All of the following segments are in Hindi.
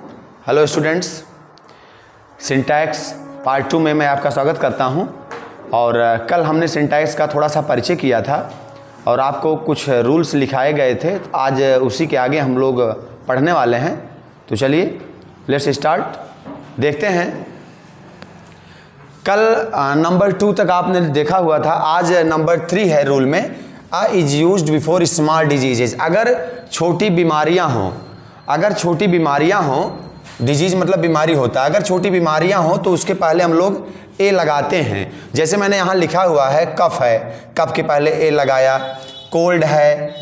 हेलो स्टूडेंट्स, सिंटैक्स पार्ट 2 में मैं आपका स्वागत करता हूं। और कल हमने सिंटैक्स का थोड़ा सा परिचय किया था और आपको कुछ रूल्स लिखाए गए थे। आज उसी के आगे हम लोग पढ़ने वाले हैं। तो चलिए लेट्स स्टार्ट, देखते हैं। कल नंबर 2 तक आपने देखा हुआ था। आज नंबर 3 है रूल में, a is used before small diseases. अगर छोटी बीमारियां हों, डिजीज मतलब बीमारी होता है, अगर छोटी बीमारियां हों तो उसके पहले हम लोग ए लगाते हैं। जैसे मैंने यहाँ लिखा हुआ है, कफ है, कफ के पहले ए लगाया। कोल्ड है,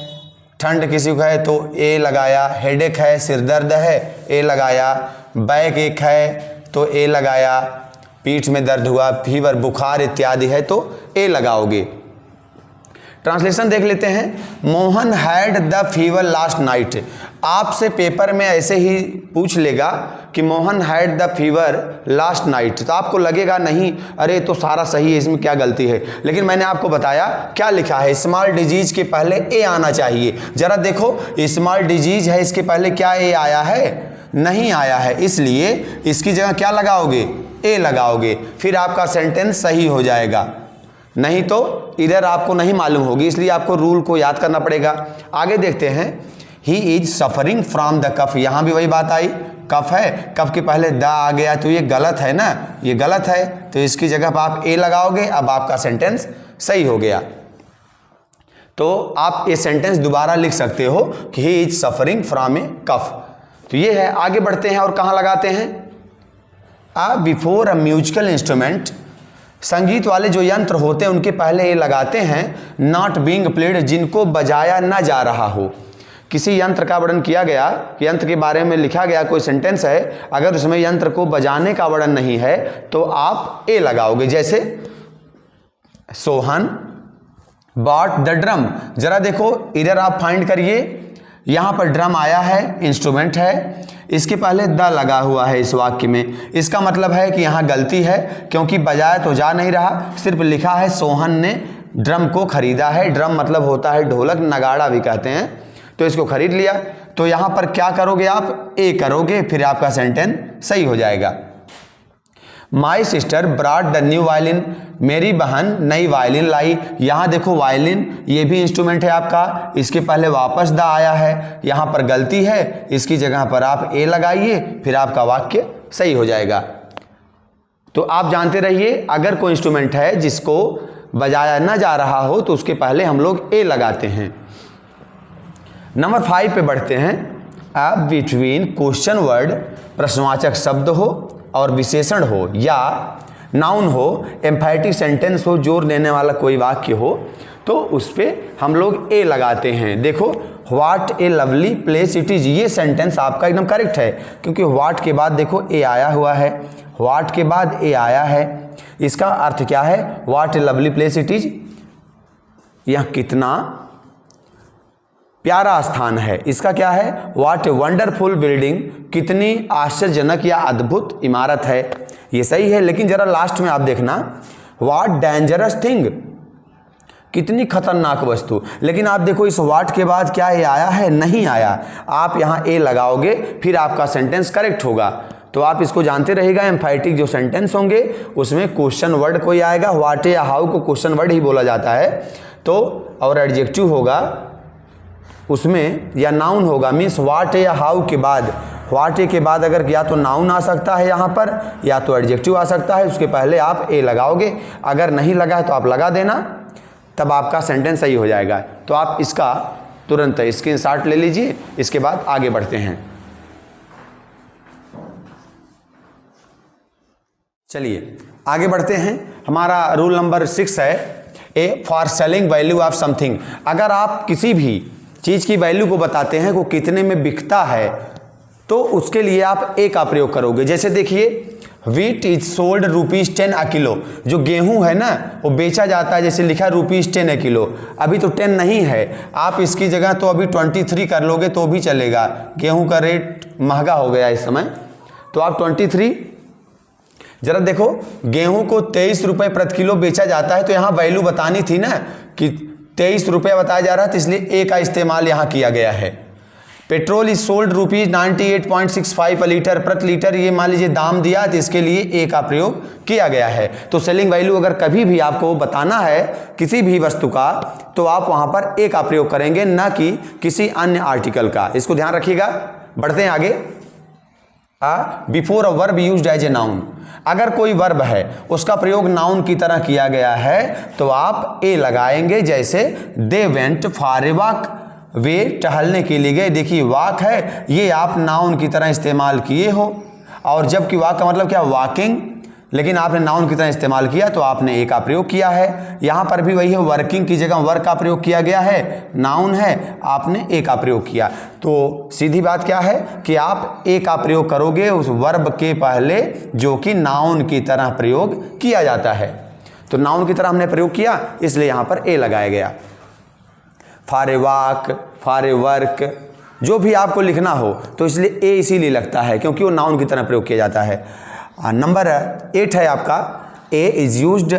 ठंड किसी को है तो ए लगाया। हेडेक है, सिर दर्द है, ए लगाया। बैक एक है तो ए लगाया। पीठ में दर्द हुआ, फीवर, बुखार इत्यादि है तो ए लगाओगे। ट्रांसलेशन देख लेते हैं। Mohan had the fever last night. आपसे पेपर में ऐसे ही पूछ लेगा कि Mohan had the fever last night, तो आपको लगेगा नहीं, अरे तो सारा सही है, इसमें क्या गलती है। लेकिन मैंने आपको बताया क्या लिखा है, स्मॉल डिजीज के पहले ए आना चाहिए। जरा देखो, स्मॉल डिजीज है, इसके पहले क्या ए आया है? नहीं आया है, इसलिए इसकी जगह क्या लगाओगे? ए लगाओगे, फिर आपका सेंटेंस सही हो जाएगा। नहीं तो इधर आपको नहीं मालूम होगी, इसलिए आपको रूल को याद करना पड़ेगा। आगे देखते हैं। He is suffering from the cough. यहां भी वही बात आई, कफ है, कफ के पहले द आ गया तो ये गलत है ना, ये गलत है, तो इसकी जगह पर आप ए लगाओगे। अब आपका सेंटेंस सही हो गया। तो आप ये सेंटेंस दोबारा लिख सकते हो कि ही इज सफरिंग फ्रॉम ए कफ। तो ये है। आगे बढ़ते हैं और कहां लगाते हैं? Before a musical instrument. संगीत वाले जो यंत्र होते हैं उनके पहले ये लगाते हैं नॉट बीइंग प्लेड, जिनको बजाया ना जा रहा हो। किसी यंत्र का वर्णन किया गया, यंत्र के बारे में लिखा गया कोई सेंटेंस है, अगर उसमें यंत्र को बजाने का वर्णन नहीं है तो आप ए लगाओगे। जैसे सोहन बॉट द ड्रम। जरा देखो इधर आप फाइंड करिए, यहां पर ड्रम आया है, इंस्ट्रूमेंट है, इसके पहले द लगा हुआ है इस वाक्य में। इसका मतलब है कि यहां गलती है, क्योंकि बजाया तो जा नहीं रहा, सिर्फ लिखा है सोहन ने ड्रम को खरीदा है। ड्रम मतलब होता है ढोलक, नगाड़ा भी कहते हैं, तो इसको खरीद लिया। तो यहां पर क्या करोगे आप? ए करोगे, फिर आपका सेंटेंस सही हो जाएगा। My sister brought the new violin. मेरी बहन नई वायलिन लाई। यहां देखो वायलिन, ये भी इंस्ट्रूमेंट है आपका, इसके पहले वापस द आया है, यहां पर गलती है, इसकी जगह पर आप ए लगाइए, फिर आपका वाक्य सही हो जाएगा। तो आप जानते रहिए, अगर कोई इंस्ट्रूमेंट है जिसको बजाया ना जा रहा हो तो उसके पहले हम लोग ए लगाते हैं। नंबर 5 पे बढ़ते हैं। अब बिटवीन क्वेश्चन वर्ड, प्रश्नवाचक शब्द हो और विशेषण हो या नाउन हो, एम्फैटिक सेंटेंस हो, जोर देने वाला कोई वाक्य हो, तो उस पर हम लोग ए लगाते हैं। देखो, what A lovely place it is, ये सेंटेंस आपका एकदम करेक्ट है, क्योंकि व्हाट के बाद देखो ए आया हुआ है, व्हाट के बाद ए आया है। इसका अर्थ क्या है? What A lovely place it is, यह कितना प्यारा स्थान है। इसका क्या है? व्हाट ए वंडरफुल बिल्डिंग, कितनी आश्चर्यजनक या अद्भुत इमारत है। ये सही है, लेकिन जरा लास्ट में आप देखना, व्हाट डेंजरस थिंग, कितनी खतरनाक वस्तु। लेकिन आप देखो इस व्हाट के बाद क्या ये आया है? नहीं आया। आप यहाँ ए लगाओगे, फिर आपका सेंटेंस करेक्ट होगा। तो आप इसको जानते रहिएगा, एम्फैटिक जो सेंटेंस होंगे उसमें क्वेश्चन वर्ड कोई आएगा, व्हाट या हाउ को क्वेश्चन वर्ड ही बोला जाता है, तो और एडजेक्टिव होगा उसमें या नाउन होगा, मीन्स व्हाट या हाउ के बाद, व्हाट के बाद अगर या तो नाउन आ सकता है यहाँ पर या तो एडजेक्टिव आ सकता है, उसके पहले आप ए लगाओगे। अगर नहीं लगा है तो आप लगा देना, तब आपका सेंटेंस सही हो जाएगा। तो आप इसका तुरंत स्क्रीनशॉट ले लीजिए। इसके बाद आगे बढ़ते हैं। चलिए आगे बढ़ते हैं। हमारा रूल नंबर 6 है, A for selling value of something. अगर आप किसी भी चीज की वैल्यू को बताते हैं, वो कितने में बिकता है, तो उसके लिए आप ए का प्रयोग करोगे। जैसे देखिए, wheat is sold ₹10 a kilo. जो गेहूं है ना, वो बेचा जाता है, जैसे लिखा ₹10 a किलो, अभी तो 10 नहीं है, आप इसकी जगह तो अभी 23 कर लोगे तो भी चलेगा। गेहूं का रेट महंगा हो गया इस समय, तो आप 23। जरा देखो, गेहूं को 23 रुपये प्रति किलो बेचा जाता है, तो यहाँ वैल्यू बतानी थी ना कि 23 रुपये बताया जा रहा है, तो इसलिए ए का इस्तेमाल यहाँ किया गया है। पेट्रोल इज सोल्ड ₹98.65 लीटर प्रति लीटर, ये मान लीजिए दाम दिया तो इसके लिए ए का प्रयोग किया गया है। तो सेलिंग वैल्यू अगर कभी भी आपको बताना है किसी भी वस्तु का तो आप वहां पर ए का प्रयोग करेंगे, ना कि किसी अन्य आर्टिकल का। इसको ध्यान रखिएगा। बढ़ते हैं आगे। Before a verb used as a noun, अगर कोई वर्ब है उसका प्रयोग नाउन की तरह किया गया है तो आप ए लगाएंगे। जैसे they went for a walk, वे टहलने के लिए गए। देखिए वॉक है, ये आप नाउन की तरह इस्तेमाल किए हो, और जबकि वॉक का मतलब क्या, वॉकिंग, लेकिन आपने नाउन की तरह इस्तेमाल किया तो आपने ए का प्रयोग किया है। यहाँ पर भी वही है, वर्किंग की जगह वर्क का प्रयोग किया गया है, नाउन है, आपने ए का प्रयोग किया। तो सीधी बात क्या है कि आप ए का प्रयोग करोगे उस वर्ब के पहले जो कि नाउन की तरह प्रयोग किया जाता है। तो नाउन की तरह हमने प्रयोग किया, इसलिए यहाँ पर ए लगाया गया। For a walk, for a work, जो भी आपको लिखना हो तो इसलिए ए इसीलिए लगता है क्योंकि वो नाउन की तरह प्रयोग किया जाता है। नंबर 8 है आपका, ए इज यूज्ड,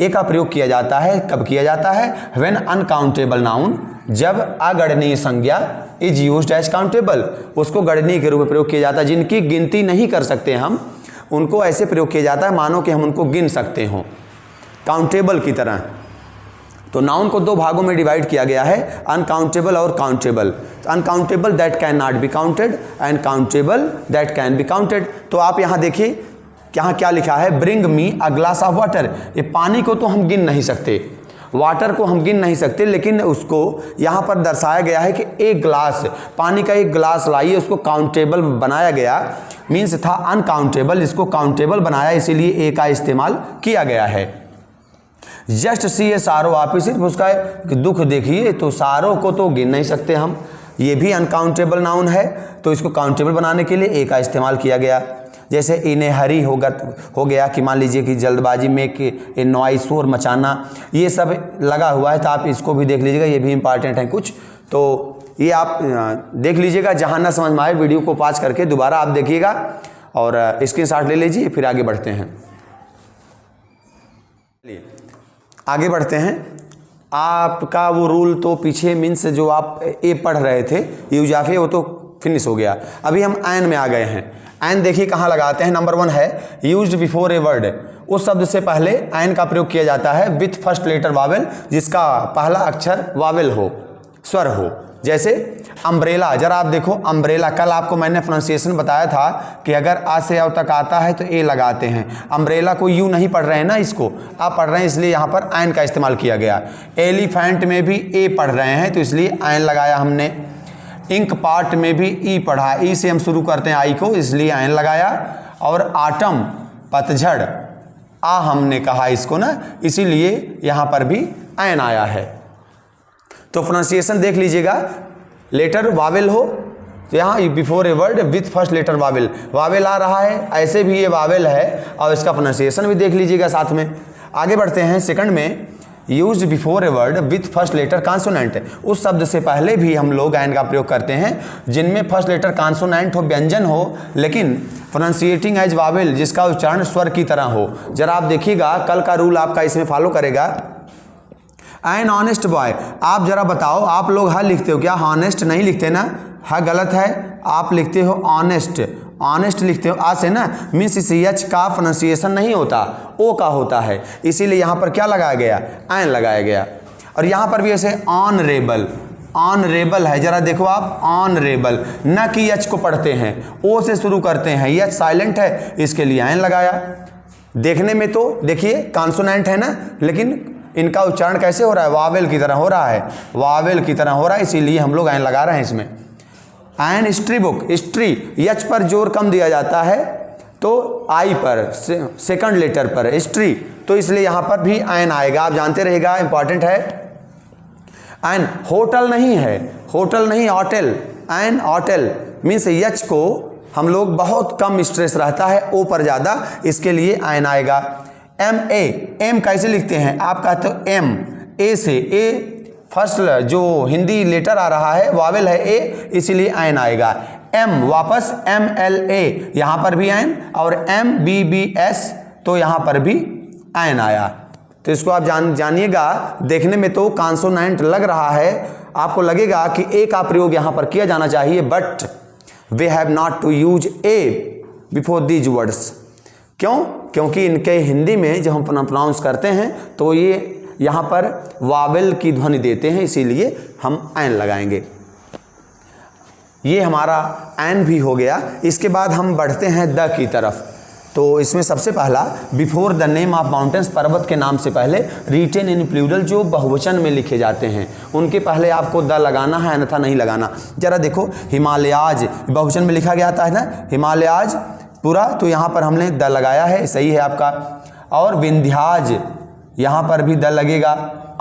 ए का प्रयोग किया जाता है। कब किया जाता है? व्हेन अनकाउंटेबल नाउन, जब अगणनीय संज्ञा इज यूज्ड एज काउंटेबल, उसको गणनीय के रूप में प्रयोग किया जाता है। जिनकी गिनती नहीं कर सकते हम, उनको ऐसे प्रयोग किया जाता है मानो कि हम उनको गिन सकते हों, काउंटेबल की तरह। तो नाउन को दो भागों में डिवाइड किया गया है, अनकाउंटेबल और countable. Uncountable that can not be counted and countable that can be counted. तो आप यहाँ देखिए यहाँ क्या लिखा है, bring me a glass of water. ये पानी को तो हम गिन नहीं सकते, वाटर को हम गिन नहीं सकते, लेकिन उसको यहाँ पर दर्शाया गया है कि एक ग्लास, पानी का एक ग्लास लाइए, उसको काउंटेबल बनाया गया। मीन्स था अनकाउंटेबल, इसको काउंटेबल बनाया, इसीलिए ए का इस्तेमाल किया गया है। जस्ट सी ए सारो, आप ही सिर्फ उसका दुख देखिए, तो सारो को तो गिन नहीं सकते हम, ये भी अनकाउंटेबल नाउन है, तो इसको काउंटेबल बनाने के लिए ए का इस्तेमाल किया गया। जैसे इन ए हरी हो गया कि मान लीजिए कि जल्दबाजी में कि ए नॉइस, शोर मचाना, ये सब लगा हुआ है, तो आप इसको भी देख लीजिएगा, ये भी इंपॉर्टेंट है कुछ। तो ये आप देख लीजिएगा, जहाँ ना समझ में आए वीडियो को पॉज करके दोबारा आप देखिएगा और स्क्रीनशॉट ले लीजिए, फिर आगे बढ़ते हैं। चलिए आगे बढ़ते हैं। आपका वो रूल तो पीछे मीन्स जो आप ए पढ़ रहे थे यूज ऑफ ए, वो तो फिनिश हो गया। अभी हम एन में आ गए हैं। एन देखिए कहाँ लगाते हैं। नंबर 1 है यूज्ड बिफोर ए वर्ड, उस शब्द से पहले एन का प्रयोग किया जाता है विथ फर्स्ट लेटर वावेल, जिसका पहला अक्षर वावेल हो, स्वर हो। जैसे अम्ब्रेला, जरा आप देखो अम्ब्रेला, कल आपको मैंने प्रोनाउंसिएशन बताया था कि अगर आ से अव तक आता है तो ए लगाते हैं। अम्ब्रेला को यू नहीं पढ़ रहे हैं ना, इसको आप पढ़ रहे हैं, इसलिए यहाँ पर एन का इस्तेमाल किया गया। एलिफेंट में भी ए पढ़ रहे हैं तो इसलिए एन लगाया हमने। इंक पार्ट में भी ई पढ़ा, ई से हम शुरू करते हैं आई को, इसलिए एन लगाया। और आटम, पतझड़, आ हमने कहा इसको ना, इसीलिए यहाँ पर भी एन आया है। तो प्रोनाउंसिएशन देख लीजिएगा, लेटर वावेल हो तो यहाँ before a word with first letter vowel, vowel आ रहा है, ऐसे भी ये वावेल है, और इसका प्रोनाउंसिएशन भी देख लीजिएगा साथ में। आगे बढ़ते हैं। सेकंड में used before a word with first letter consonant, उस शब्द से पहले भी हम लोग एन का प्रयोग करते हैं जिनमें फर्स्ट लेटर कॉन्सोनेंट हो, व्यंजन हो, लेकिन प्रोनाउंसिएटिंग एज वावेल, जिसका उच्चारण स्वर की तरह हो। जरा आप देखिएगा, कल का रूल आपका इसमें फॉलो करेगा। एन ऑनेस्ट बॉय, आप जरा बताओ, आप लोग हाँ लिखते हो क्या? हॉनेस्ट नहीं लिखते ना, हाँ गलत है, आप लिखते हो ऑनेस्ट, ऑनेस्ट लिखते हो आ से ना, मीन्स इस एच का प्रोनाउंसिएशन नहीं होता, ओ का होता है, इसीलिए यहाँ पर क्या लगाया गया? एन लगाया गया। और यहाँ पर भी ऐसे ऑनरेबल, ऑनरेबल है, जरा देखो आप, ऑनरेबल, न कि एच को पढ़ते हैं, ओ से शुरू करते हैं, एच साइलेंट है, इसके लिए एन लगाया। देखने में तो देखिए कॉन्सोनेंट है ना, लेकिन इनका उच्चारण कैसे हो रहा है? वावेल की तरह हो रहा है, वावेल की तरह हो रहा है, इसीलिए हम लोग एन लगा रहे हैं इसमें। An history book, history H पर जोर कम दिया जाता है तो आई पर, सेकंड लेटर पर हिस्ट्री, तो इसलिए यहाँ पर भी एन आएगा, आप जानते रहेगा, इंपॉर्टेंट है। एन होटल नहीं है, होटल नहीं, hotel, an hotel, means H को हम लोग बहुत कम स्ट्रेस रहता है, ओ पर ज़्यादा, इसके लिए एन आएगा। एम ए, एम कैसे लिखते हैं? आप कहते हो एम, ए से, ए फर्स्ट जो हिंदी लेटर आ रहा है वावेल है ए, इसीलिए एन आएगा। एम वापस एम एल ए, यहाँ पर भी एन, और एम बी बी एस, तो यहाँ पर भी एन आया। तो इसको आप जानिएगा, देखने में तो कॉन्सोनेंट लग रहा है, आपको लगेगा कि ए का प्रयोग यहाँ पर किया जाना चाहिए, but we have not to use a before these words. क्यों? क्योंकि इनके हिंदी में जब हम प्रोनाउंस करते हैं तो ये यहाँ पर वावेल की ध्वनि देते हैं, इसीलिए हम एन लगाएंगे। ये हमारा एन भी हो गया। इसके बाद हम बढ़ते हैं द की तरफ। तो इसमें सबसे पहला before the name of mountains, पर्वत के नाम से पहले रिटेन इन प्लूरल, जो बहुवचन में लिखे जाते हैं उनके पहले आपको द लगाना है, अन्यथा नहीं लगाना। जरा देखो, हिमालयाज बहुवचन में लिखा गया था है ना, हिमालयाज पूरा, तो यहाँ पर हमने द लगाया है, सही है आपका। और विंध्याज, यहाँ पर भी द लगेगा।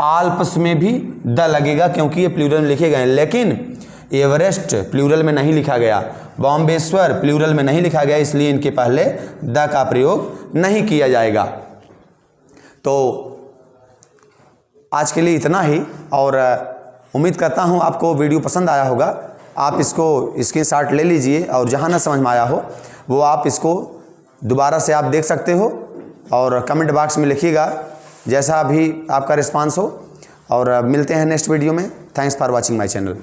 आल्प्स में भी द लगेगा क्योंकि ये प्लूरल में लिखे गए हैं, लेकिन एवरेस्ट प्लूरल में नहीं लिखा गया, बॉम्बेश्वर प्लूरल में नहीं लिखा गया, इसलिए इनके पहले द का प्रयोग नहीं किया जाएगा। तो आज के लिए इतना ही, और उम्मीद करता हूँ आपको वीडियो पसंद आया होगा। आप इसको स्क्रीनशॉट ले लीजिए और जहाँ ना समझ में आया हो वो आप इसको दोबारा से आप देख सकते हो, और कमेंट बॉक्स में लिखिएगा जैसा भी आपका रिस्पांस हो, और मिलते हैं नेक्स्ट वीडियो में। Thanks for watching my channel.